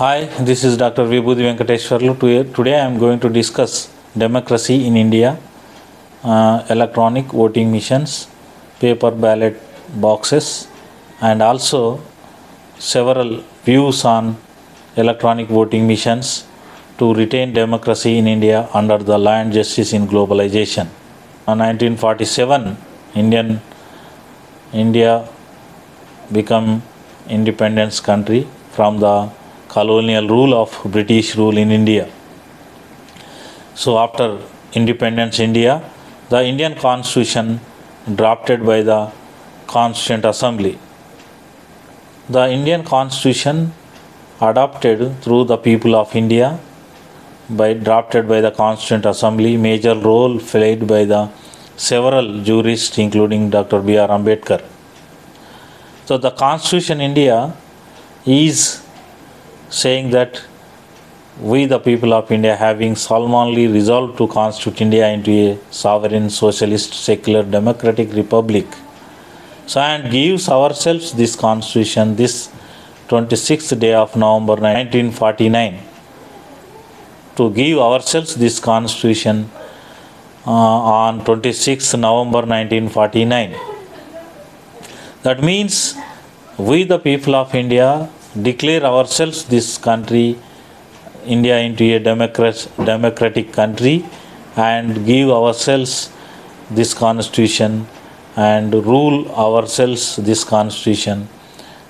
Hi, this is Dr. Vibhuti Venkateshwarlu. Today I am going to discuss democracy in India, electronic voting machines, paper ballot boxes, and also several views on electronic voting machines to retain democracy in India under the law and justice in globalization. In 1947, India became independence country from the colonial rule of British rule in India. So after independence India, the Indian constitution drafted by the Constituent Assembly. The Indian constitution adopted through the people of India drafted by the Constituent Assembly, major role played by the several jurists including Dr. B.R. Ambedkar. So the constitution India is saying that we the people of India having solemnly resolved to constitute India into a sovereign, socialist, secular, democratic republic. So and gives ourselves this constitution this 26th day of November 1949 to give ourselves this constitution on 26th November 1949. That means we the people of India declare ourselves this country, India, into a democratic country and give ourselves this constitution and rule ourselves this constitution.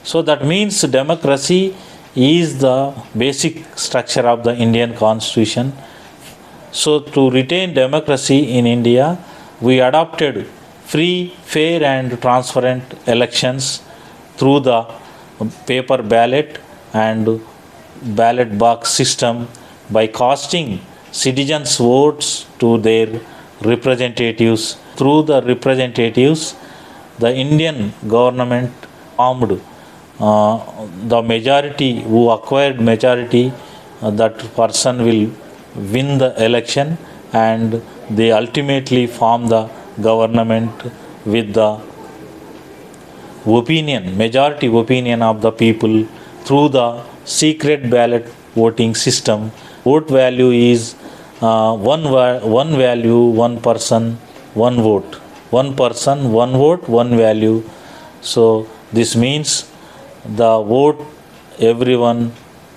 So that means democracy is the basic structure of the Indian constitution. So to retain democracy in India, we adopted free, fair and transparent elections through the paper ballot and ballot box system by casting citizens' votes to their representatives. Through the representatives, the Indian government formed the majority, who acquired majority, that person will win the election and they ultimately form the government with the majority opinion of the people through the secret ballot voting system. Vote value is one value, one person, one vote. One person, one vote, one value. So this means the vote everyone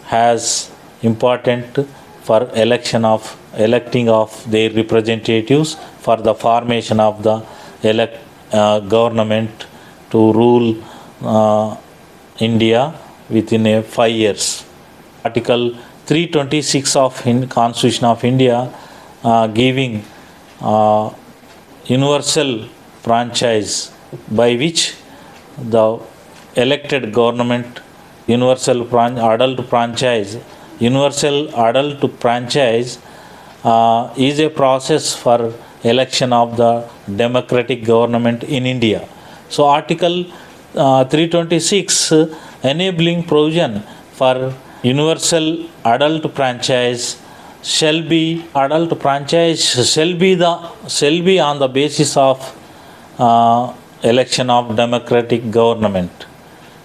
has important for electing of their representatives for the formation of the government to rule India within 5 years. Article 326 of Constitution of India giving universal franchise by which the elected government universal adult franchise is a process for election of the democratic government in India. So Article 326 enabling provision for universal adult franchise shall be on the basis of election of democratic government.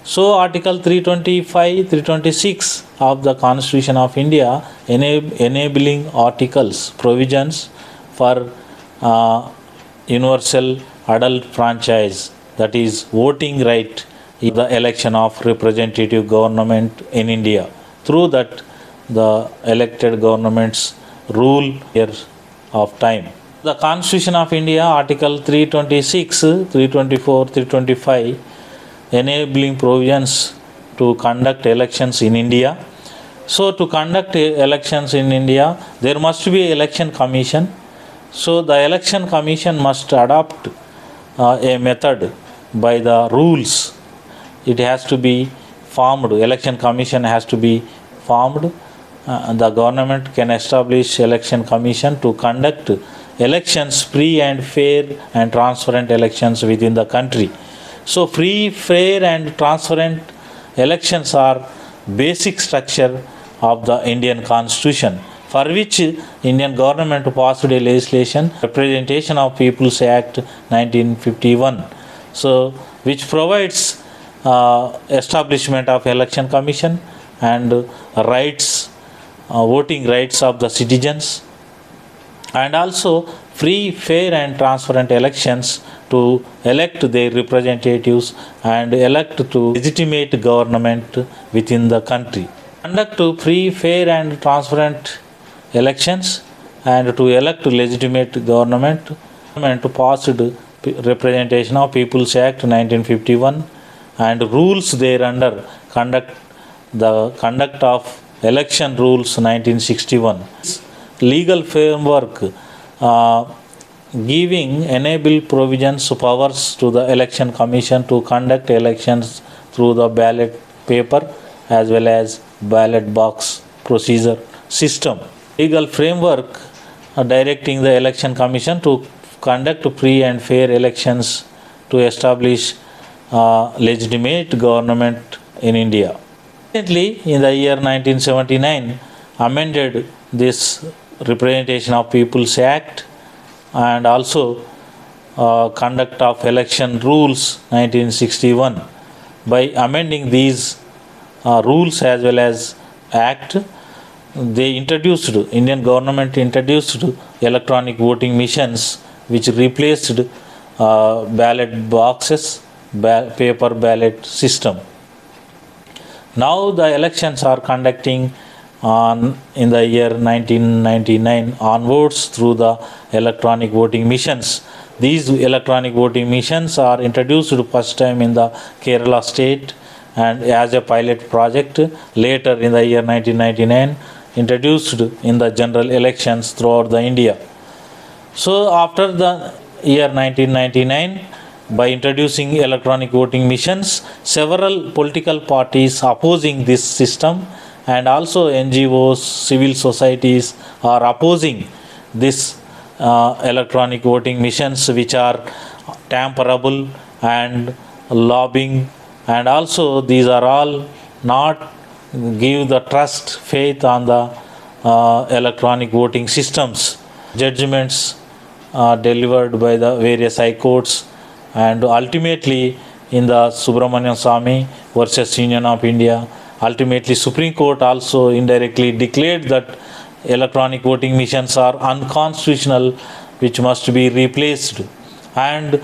So Article 325, 326 of the Constitution of India enabling articles, provisions for universal adult franchise, that is voting right in the election of representative government in India. Through that the elected governments rule here of time. The Constitution of India, Article 326, 324, 325 enabling provisions to conduct elections in India. So to conduct elections in India, there must be election commission. So the election commission must adopt a method by the rules. It has to be formed. Election commission has to be formed. The government can establish election commission to conduct elections, free and fair and transparent elections within the country. So free, fair and transparent elections are basic structure of the Indian Constitution, for which Indian government passed a legislation, Representation of People's Act 1951. So which provides establishment of election commission and rights, voting rights of the citizens, and also free, fair, and transparent elections to elect their representatives and elect to legitimate government within the country. Conduct free, fair, and transparent elections and to elect legitimate government passed Representation of People's Act 1951 and rules thereunder the conduct of election rules 1961. Legal framework giving enable provisions powers to the election commission to conduct elections through the ballot paper as well as ballot box procedure system. Legal framework directing the election commission to conduct free and fair elections to establish legitimate government in India. Recently, in the year 1979, amended this Representation of People's Act and also Conduct of Election Rules 1961. By amending these rules as well as Act, they introduced, Indian government introduced electronic voting machines which replaced ballot boxes, paper ballot system. Now the elections are conducting in the year 1999 onwards through the electronic voting machines. These electronic voting machines are introduced first time in the Kerala state and as a pilot project. Later in the year 1999 introduced in the general elections throughout the India. So after the year 1999, by introducing electronic voting machines, several political parties opposing this system and also NGOs, civil societies are opposing this electronic voting machines which are tamperable and lobbying, and also these are all not give the trust, faith on the electronic voting systems. Judgments delivered by the various high courts and ultimately in the Subramanian Swamy versus Union of India, ultimately Supreme Court also indirectly declared that electronic voting machines are unconstitutional which must be replaced, and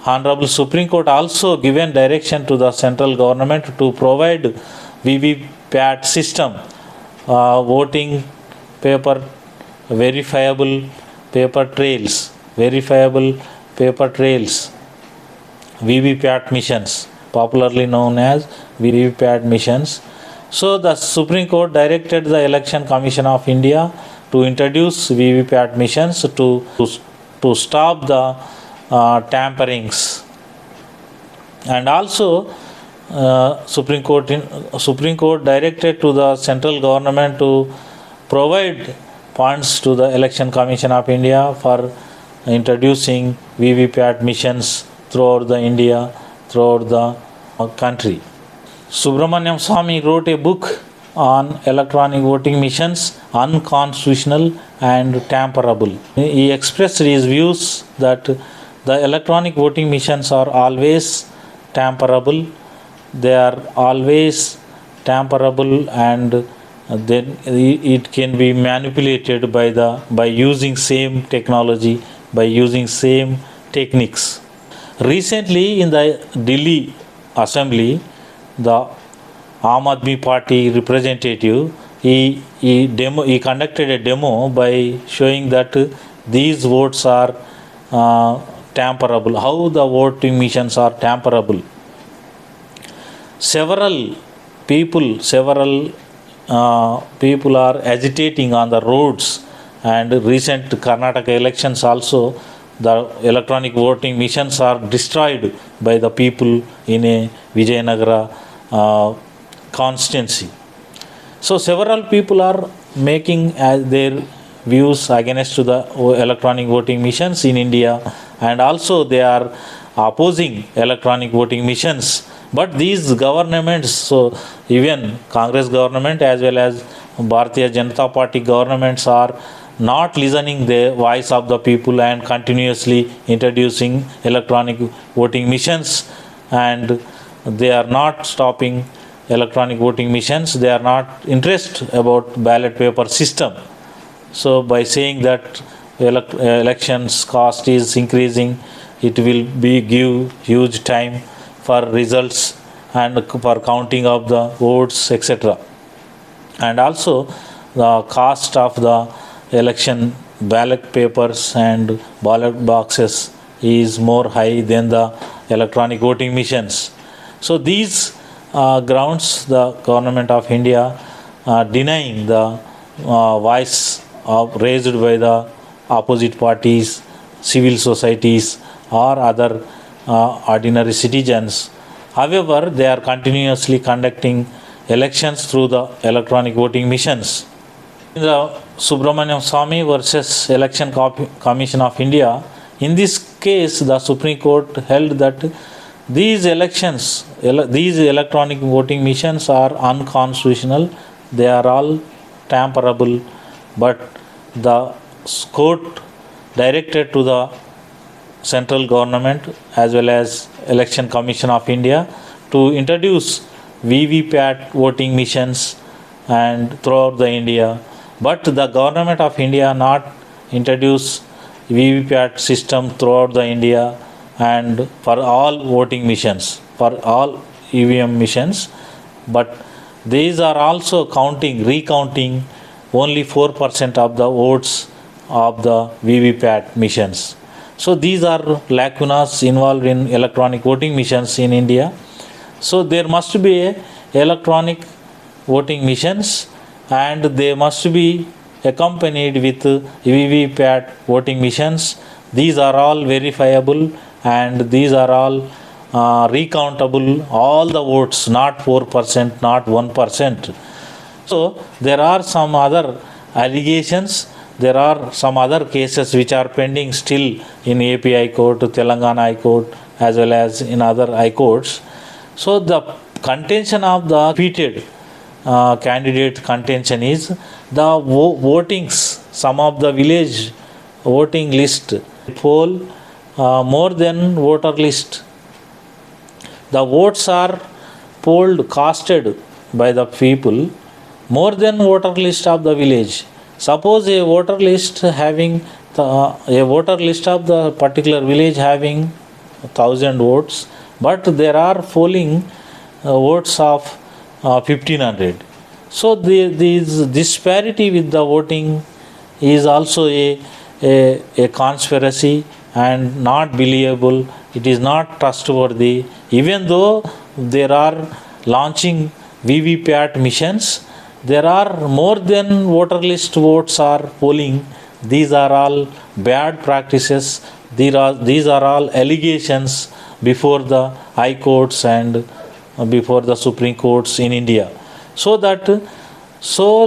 Honorable Supreme Court also given direction to the central government to provide VVPAT system, voting paper verifiable paper trails, VVPAT missions, popularly known as VVPAT missions. So the Supreme Court directed the Election Commission of India to introduce VVPAT missions to stop the tamperings, and also Supreme Court directed to the central government to provide funds to the Election Commission of India for introducing VVPAT missions throughout the India, throughout the country. Subramaniam Swamy wrote a book on electronic voting machines, unconstitutional and tamperable. He expressed his views that the electronic voting machines are always tamperable. They are always tamperable, and then it can be manipulated by using same technology, by using same techniques. Recently in the Delhi Assembly, the Aam Aadmi Party representative, he conducted a demo by showing that these votes are tamperable, how the voting machines are tamperable. Several people are agitating on the roads, and recent Karnataka elections also, the electronic voting machines are destroyed by the people in a Vijayanagara constituency. So several people are making their views against to the electronic voting machines in India, and also they are opposing electronic voting machines. But these governments, so even Congress government as well as Bharatiya Janata Party governments are not listening the voice of the people and continuously introducing electronic voting machines, and they are not stopping electronic voting machines, they are not interested about ballot paper system. So by saying that elections cost is increasing, it will be give huge time for results and for counting of the votes, etc. And also the cost of the election ballot papers and ballot boxes is more high than the electronic voting machines. So these grounds the government of India denying the voice raised by the opposite parties, civil societies, or other ordinary citizens. However, they are continuously conducting elections through the electronic voting machines. In the Subramaniam Swamy versus Election Commission of India, in this case, the Supreme Court held that these these electronic voting machines are unconstitutional. They are all tamperable, but the court directed to the central government as well as Election Commission of India to introduce VVPAT voting machines and throughout the India. But the government of India not introduce VVPAT system throughout the India and for all voting machines, for all EVM machines. But these are also recounting only 4% of the votes of the VVPAT machines. So these are lacunas involved in electronic voting machines in India. So there must be a electronic voting machines and they must be accompanied with VVPAT voting machines. These are all verifiable and these are all recountable, all the votes, not 4%, not 1%. So there are some other allegations, there are some other cases which are pending still in AP High Court, Telangana High Court, as well as in other high courts. So the contention of the defeated candidate contention is the votings, some of the village voting list poll more than voter list. The votes are polled, casted by the people more than voter list of the village. Suppose a voter list having a voter list of the particular village having 1,000 votes, but there are polling votes of 1,500. So this disparity with the voting is also a conspiracy and not believable. It is not trustworthy. Even though there are launching VVPAT missions, there are more than voter list votes are polling. These are all bad practices. These are all allegations before the high courts and before the Supreme Courts in India. So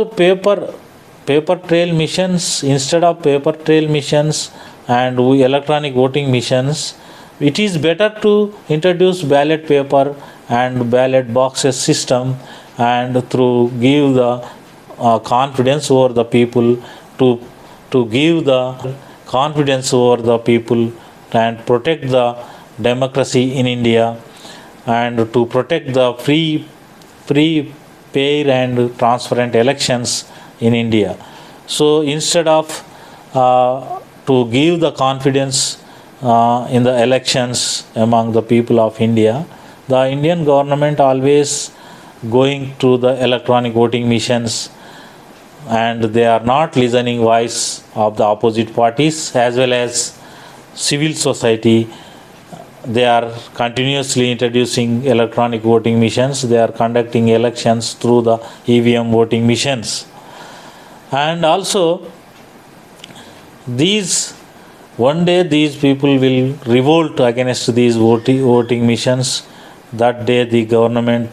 paper trail missions, instead of paper trail missions and electronic voting missions, it is better to introduce ballot paper and ballot boxes system and through give the confidence over the people, to give the confidence over the people and protect the democracy in India and to protect the free, fair and transparent elections in India. So instead of to give the confidence in the elections among the people of India, the Indian government always going to the electronic voting machines and they are not listening voice of the opposite parties as well as civil society. They are continuously introducing electronic voting machines. They are conducting elections through the EVM voting machines. And also one day these people will revolt against these voting machines. That day the government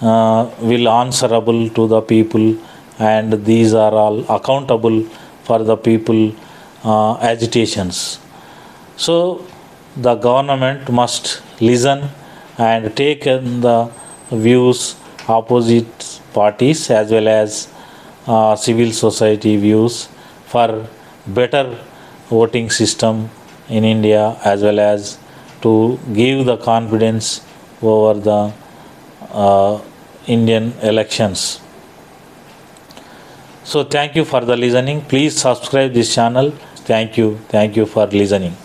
will answerable to the people and these are all accountable for the people agitations. So the government must listen and take in the views opposite parties as well as civil society views for better voting system in India as well as to give the confidence over the Indian elections. So thank you for the listening. Please subscribe this channel. Thank you for listening.